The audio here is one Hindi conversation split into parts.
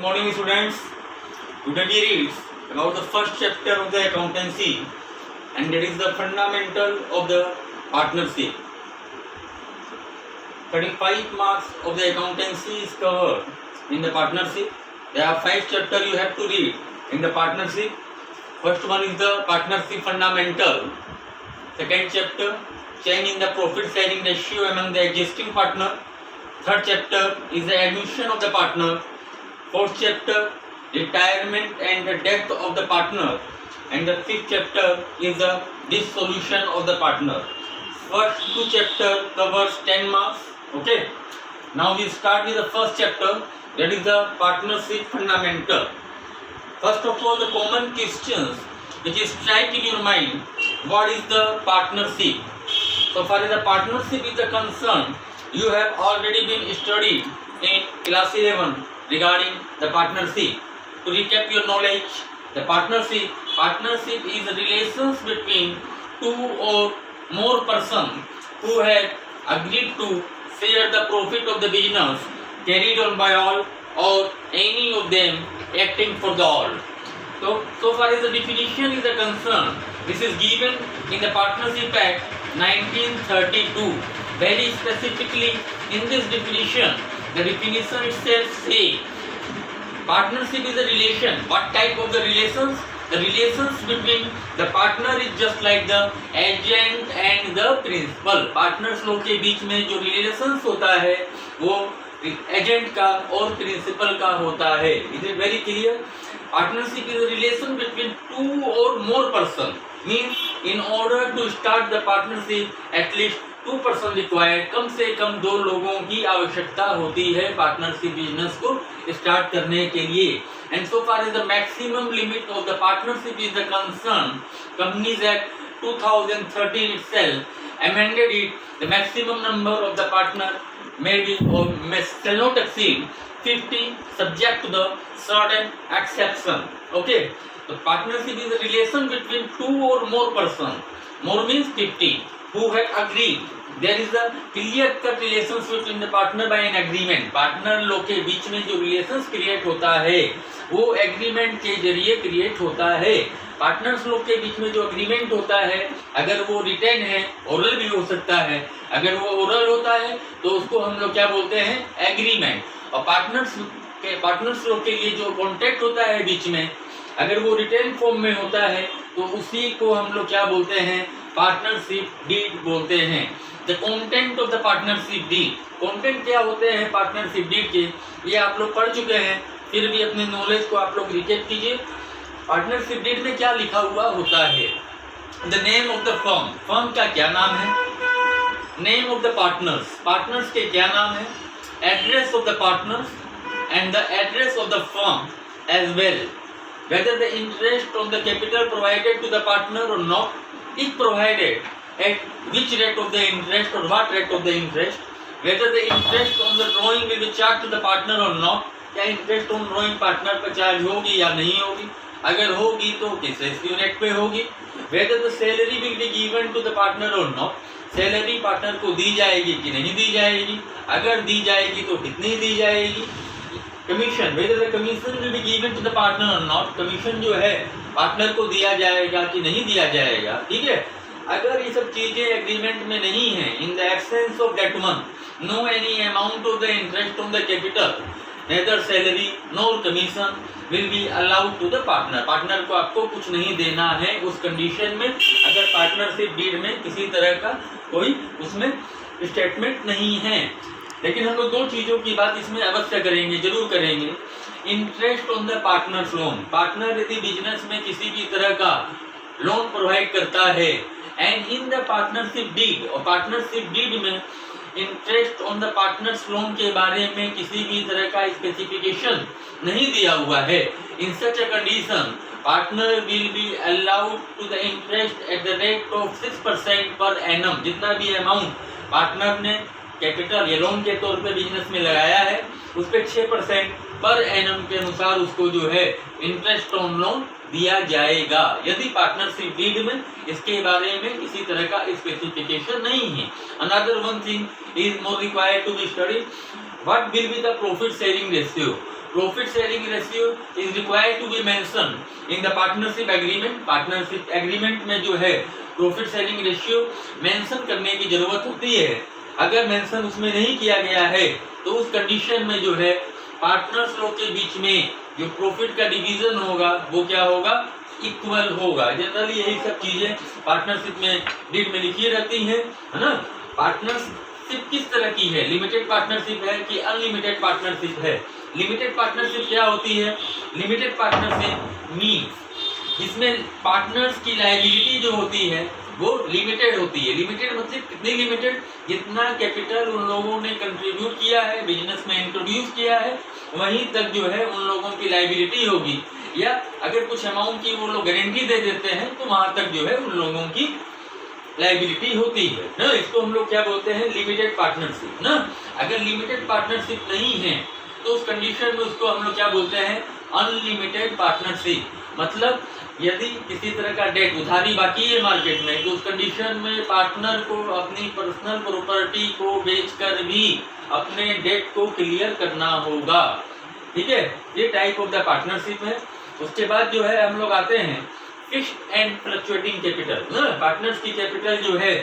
morning, students. Today we read about the first chapter of the accountancy, and that is the fundamental of the partnership. 35 marks of the accountancy is covered in the partnership. There are 5 chapters you have to read in the partnership. First one is the partnership fundamental. Second chapter, change in the profit sharing ratio among the existing partner. Third chapter is the admission of the partner. Fourth chapter, retirement and the death of the partner. And the fifth chapter is the dissolution of the partner. First 2 chapters covers 10 marks. Okay. Now we start with the first chapter, that is the partnership fundamental. First of all, the common questions which is strike in your mind, what is the partnership? So far as the partnership is concerned, you have already been studied in class 11 regarding the partnership. To recap your knowledge, the partnership is the relations between 2 or more persons who have agreed to share the profit of the business carried on by all or any of them acting for the all. So far as the definition is concerned, this is given in the Partnership Act 1932. Very specifically in this definition, the definition itself says partnership is a relation. What type of the relations? The relations between the partner is just like the agent and the principal. Partners लोग के बीच में जो relations होता है वो एजेंट का और प्रिंसिपल का होता है. Is it very clear? Partnership is a relation between 2 or more persons. Means in order to start the partnership, at least 2 person required. कम से कम 2 लोगों की आवश्यकता होती है पार्टनरशिप बिजनेस को स्टार्ट करने के लिए. And so far as the maximum limit of the partnership is concerned, Companies Act 2013 itself amended it. The maximum number of the partner may be or shall not exceed 50, subject to the certain exception. Okay. The partnership is a relation between 2 or more persons. More means 50 who have agreed. There is a clear cut relations between the partner by an agreement. Partner लोग के बीच में जो रिलेशंस क्रिएट होता है वो एग्रीमेंट के जरिए क्रिएट होता है. पार्टनर्स लोग के बीच में जो एग्रीमेंट होता है, अगर वो रिटर्न है, ओरल भी हो सकता है. अगर वो ओरल होता है तो उसको हम लोग क्या बोलते हैं? एग्रीमेंट. और पार्टनर्स लोग के लिए जो कॉन्ट्रैक्ट होता है बीच में, अगर वो रिटर्न फॉर्म में होता है तो उसी को हम लोग क्या बोलते हैं? पार्टनरशिप डीड बोलते हैं. The content of the partnership deed. Content क्या होते हैं पार्टनरशिप डीड के, ये आप लोग पढ़ चुके हैं. फिर भी अपने नॉलेज को आप लोग रिकेप कीजिए. पार्टनरशिप डीड में क्या लिखा हुआ होता है? The name of the firm. Firm का क्या नाम है? Name of the partners. Partners के क्या नाम है? Address of the partners and the address of the firm as well. Whether the interest on the capital provided to the partner or not, if provided, at which rate of the interest or what rate of the interest. Whether the interest on the drawing will be charged to the partner or not. क्या इंटरेस्ट ऑन ड्रॉइंग पार्टनर पर चार्ज होगी या नहीं होगी? अगर होगी तो किस यूनिट पे होगी? Whether the salary will be given to the partner or not. Salary partner को दी जाएगी कि नहीं दी जाएगी? अगर दी जाएगी तो कितनी दी जाएगी? Commission. whether the commission will be given to the partner or not. Commission जो है पार्टनर को दिया जाएगा कि नहीं दिया जाएगा? ठीक है. अगर ये सब चीजें एग्रीमेंट में नहीं है, in the absence of that one, no any amount of the interest on the capital, neither salary nor commission will be allowed to the partner. Partner को आपको कुछ नहीं देना है उस कंडीशन में, अगर पार्टनरशिप डीड में किसी तरह का कोई उसमें स्टेटमेंट नहीं है. लेकिन हम लोग 2 चीज़ों की बात इसमें अवश्य करेंगे, जरूर करेंगे. Interest on the partner's loan. Partner यदि बिजनेस में किसी भी तरह का लोन प्रोवाइड करता है, and in the partnership deed, और पार्टनरशिप डीड में interest on the partner's loan के बारे में किसी भी तरह का स्पेसिफिकेशन नहीं दिया हुआ है. In such a condition partner will be allowed to the interest at the rate of 6% per annum. जितना भी अमाउंट पार्टनर ने कैपिटल या लोन के तौर पे बिजनेस में लगाया है, उस पर 6% पर एनम के अनुसार उसको जो है इंटरेस्ट ऑन लोन दिया जाएगा, यदि पार्टनरशिप डीड में इसके बारे में किसी तरह का स्पेसिफिकेशन नहीं है. Another one thing is more required to be study. What will be the profit sharing ratio. Profit sharing ratio is required to be mention in the partnership agreement. Partnership agreement में जो है प्रॉफिट शेयरिंग रेशियो मेंशन करने की जरूरत होती है। अगर मेंशन उसमें नहीं किया गया है तो उस कंडीशन में जो है पार्टनर्स लोग के बीच में जो प्रॉफिट का डिवीजन होगा वो क्या होगा, इक्वल होगा। जनरली यही सब चीजें पार्टनरशिप में डीड में लिखी रहती हैं, है ना। पार्टनरशिप किस तरह की है, लिमिटेड पार्टनरशिप है कि अनलिमिटेड पार्टनरशिप है। लिमिटेड पार्टनरशिप क्या होती है, लिमिटेड पार्टनरशिप मीन्स इसमें पार्टनर्स की लायबिलिटी जो होती है वो लिमिटेड होती है। लिमिटेड मतलब कितनी लिमिटेड, जितना कैपिटल उन लोगों ने कंट्रीब्यूट किया है, बिजनेस में इंट्रोड्यूस किया है, वहीं तक जो है उन लोगों की लायबिलिटी होगी। या अगर कुछ अमाउंट की वो लोग गारंटी दे देते हैं तो वहां तक जो है उन लोगों की लायबिलिटी होती है ना। इसको हम लोग क्या बोलते हैं, लिमिटेड पार्टनरशिप ना। अगर लिमिटेड पार्टनरशिप नहीं है तो उस कंडीशन में उसको हम लोग क्या बोलते हैं, अनलिमिटेड पार्टनरशिप। मतलब यदि किसी तरह का डेट उधारी बाकी है मार्केट में तो उस कंडीशन में पार्टनर को अपनी पर्सनल प्रॉपर्टी को बेचकर भी अपने डेट को क्लियर करना होगा। ठीक है, ये टाइप ऑफ द पार्टनरशिप है। उसके बाद जो है हम लोग आते हैं फिक्स्ड एंड फ्लक्चुएटिंग कैपिटल ना। पार्टनर्स की कैपिटल जो है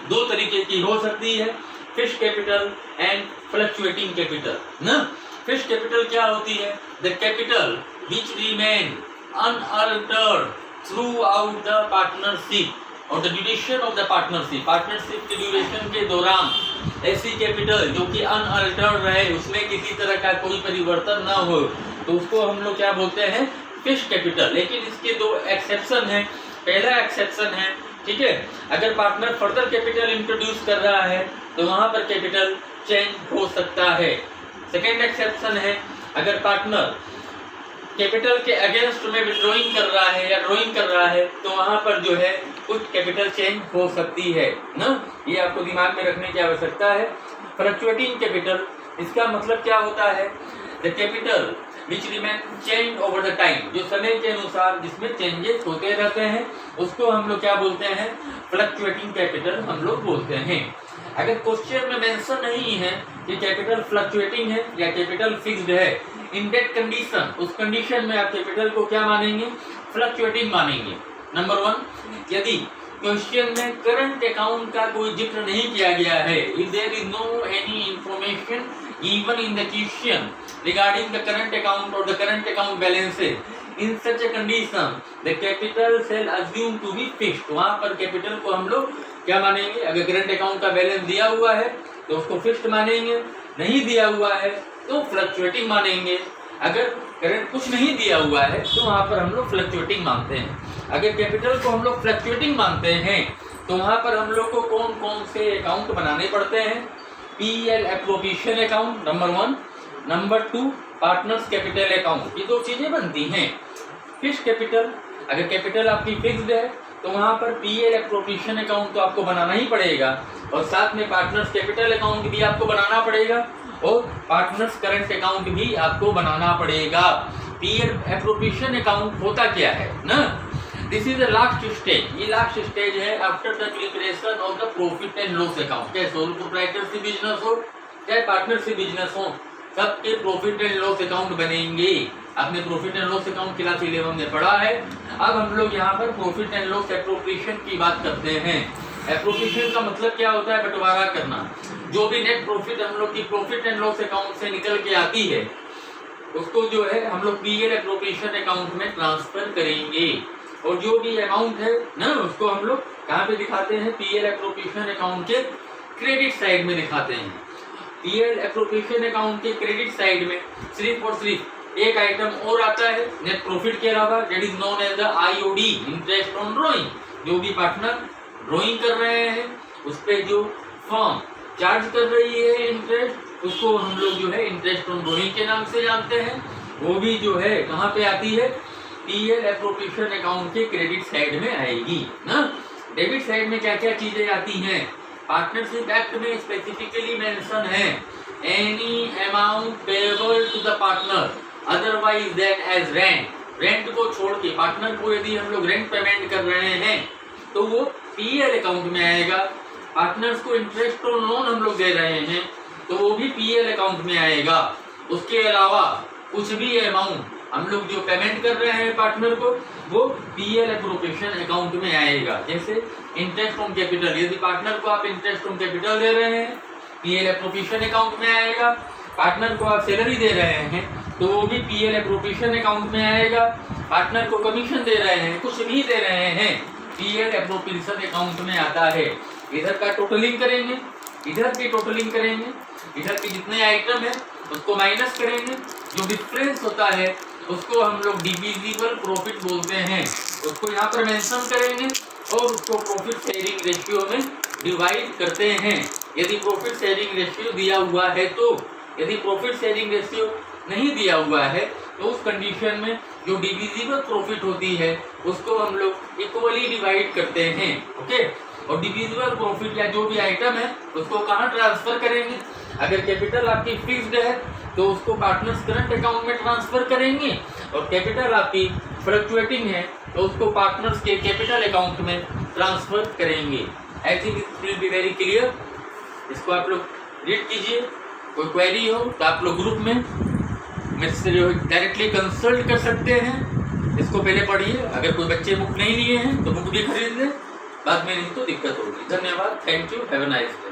दो तरीके की हो सकती है, fixed capital and fluctuating capital ना। फिक्स्ड कैपिटल क्या होती है, the capital which remain unaltered throughout the partnership और the duration of the partnership। Partnership के ड्यूरेशन के दौरान ऐसी कैपिटल जो कि अनअल्टर्ड रहे, उसमें किसी तरह का कोई परिवर्तन ना हो, तो उसको हम लोग क्या बोलते हैं, फिक्स्ड कैपिटल। लेकिन इसके दो एक्सेप्शन है। पहला एक्सेप्शन है, ठीक है, अगर पार्टनर फर्दर कैपिटल इंट्रोड्यूस कर रहा है तो वहां पर कैपिटल चेंज हो सकता है। सेकेंड एक्सेप्शन है, अगर पार्टनर कैपिटल के अगेंस्ट में विड्रॉइंग कर रहा है या ड्रॉइंग कर रहा है तो वहां पर जो है कुछ कैपिटल चेंज हो सकती है ना। ये आपको दिमाग में रखने की आवश्यकता है। फ्लक्चुएटिंग कैपिटल, इसका मतलब क्या होता है, the capital which remain change over the time, जो समय के अनुसार जिसमें चेंजेस होते रहते हैं उसको हम लोग क्या बोलते हैं, फ्लक्चुएटिंग कैपिटल हम लोग बोलते हैं। अगर क्वेश्चन में मेंशन नहीं है कि कैपिटल फ्लक्चुएटिंग है या कैपिटल फिक्स्ड है, इन दैट कंडीशन, उस कंडीशन में आप कैपिटल को क्या मानेंगे, फ्लक्चुएटिंग मानेंगे। नंबर 1, यदि क्वेश्चन में करंट अकाउंट का कोई जिक्र नहीं किया गया है, if there is no any information given in the question regarding the current account और the current account balances, in such a condition the capital shall assume to be fixed. वहां पर कैपिटल को हम लोग क्या मानेंगे, अगर करंट अकाउंट का बैलेंस दिया हुआ है तो उसको फिक्स्ड मानेंगे, नहीं दिया हुआ है तो फ्लक्चुएटिंग मानेंगे। अगर करंट कुछ नहीं दिया हुआ है तो वहां पर हम लोग फ्लक्चुएटिंग मानते हैं। अगर कैपिटल को हम लोग फ्लक्चुएटिंग मानते हैं तो वहां पर हम लोग को कौन कौन से अकाउंट बनाने पड़ते हैं, PL appropriation account number 1, number 2 partners capital account. ये दो चीजें बनती हैं। फिक्स्ड कैपिटल, अगर कैपिटल आपकी फिक्स्ड है तो वहां पर पीएल एप्रोप्रिएशन अकाउंट तो आपको बनाना ही पड़ेगा और साथ में पार्टनर्स कैपिटल अकाउंट भी आपको बनाना पड़ेगा और पार्टनर्स करंट अकाउंट भी आपको बनाना पड़ेगा। पीएल एप्रोप्रिएशन अकाउंट होता क्या है ना, this is the last stage. ये लास्ट स्टेज है after the preparation of the profit and loss account. चाहे सोल प्रोप्राइटरशिप बिजनेस हो चाहे पार्टनरशिप बिजनेस हो, सबके प्रॉफिट एंड लॉस अकाउंट बनेंगे। आपने profit and loss account class 11 में पढ़ा है। अब हम लोग यहाँ पर प्रॉफिट एंड लॉस एप्रोप्रिएशन की बात करते हैं। एप्रोप्रिएशन का मतलब क्या होता है, बंटवारा करना। जो भी नेट प्रॉफिट हम लोग की प्रॉफिट एंड लॉस अकाउंट से निकल के आती है उसको जो है हम लोग पीएल एप्रोप्रिएशन अकाउंट में ट्रांसफर करेंगे और जो भी अमाउंट है ना उसको हम लोग कहाँ पे दिखाते हैं, पीएल एप्रोप्रिएशन अकाउंट के क्रेडिट साइड में दिखाते हैं। पीएल एप्रोप्रिएशन अकाउंट के क्रेडिट साइड में सिर्फ और सिर्फ एक आइटम और आता है नेट प्रॉफिट के अलावा, that is known as the IOD, interest on drawing. जो भी पार्टनर ड्रॉइंग कर रहे हैं उस पर जो फर्म चार्ज कर रही है इंटरेस्ट, उसको हम लोग जो है इंटरेस्ट ऑन ड्रॉइंग के नाम से जानते हैं। वो भी जो है कहाँ पे आती है, पीएल एप्रोप्रिएशन अकाउंट के क्रेडिट साइड में आएगी ना। डेबिट साइड में क्या क्या चीजें आती हैं, पार्टनरशिप एक्ट में स्पेसिफिकली मेंशन है any amount payable to the partner otherwise than as rent. Rent को छोड़ के पार्टनर को यदि हम लोग रेंट पेमेंट कर रहे हैं तो वो पीएल अकाउंट में आएगा। पार्टनर्स को इंटरेस्ट और लोन हम लोग दे रहे हैं तो वो भी पीएल अकाउंट में आएगा। उसके अलावा कुछ भी अमाउंट हम लोग जो पेमेंट कर रहे हैं पार्टनर को वो पीएल एप्रोप्रिएशन अकाउंट में आएगा। जैसे इंटरेस्ट ऑन कैपिटल, यदि पार्टनर को आप इंटरेस्ट ऑन कैपिटल दे रहे हैं पीएल एप्रोप्रिएशन अकाउंट में आएगा। पार्टनर को आप सैलरी दे रहे हैं तो वो भी पीएल एप्रोप्रिएशन अकाउंट में आएगा। पार्टनर को कमीशन दे रहे हैं, कुछ भी दे रहे हैं, पीएल एप्रोप्रिएशन अकाउंट में आता है। इधर का टोटलिंग करेंगे, इधर की टोटलिंग करेंगे, इधर के जितने आइटम है उसको माइनस करेंगे, जो डिफरेंस होता है उसको हम लोग डिविजिबल प्रॉफिट बोलते हैं, उसको यहाँ पर मेंशन करेंगे और उसको प्रॉफिट शेयरिंग रेशियो में डिवाइड करते हैं। यदि प्रॉफिट शेयरिंग रेशियो दिया हुआ है तो, यदि प्रॉफिट शेयरिंग रेशियो नहीं दिया हुआ है तो उस कंडीशन में जो डिविजिबल प्रॉफिट होती है उसको हम लोग इक्वली डिवाइड करते हैं। ओके, और डिविजिबल प्रॉफिट या जो भी आइटम है उसको कहाँ ट्रांसफर करेंगे? अगर कैपिटल आपकी फिक्स्ड है तो उसको पार्टनर्स करंट अकाउंट में ट्रांसफर करेंगे, और कैपिटल आपकी फ्लक्चुएटिंग है तो उसको पार्टनर्स के कैपिटल अकाउंट में ट्रांसफर करेंगे। I think it will be very clear. इसको आप लोग रीड कीजिए, कोई क्वेरी हो तो आप लोग ग्रुप में मेरे से डायरेक्टली कंसल्ट कर सकते हैं। इसको पहले पढ़िए, अगर कोई बच्चे बुक नहीं लिए हैं तो बुक भी खरीद लें, बाद में नहीं तो दिक्कत होगी। धन्यवाद, thank you, have a nice day.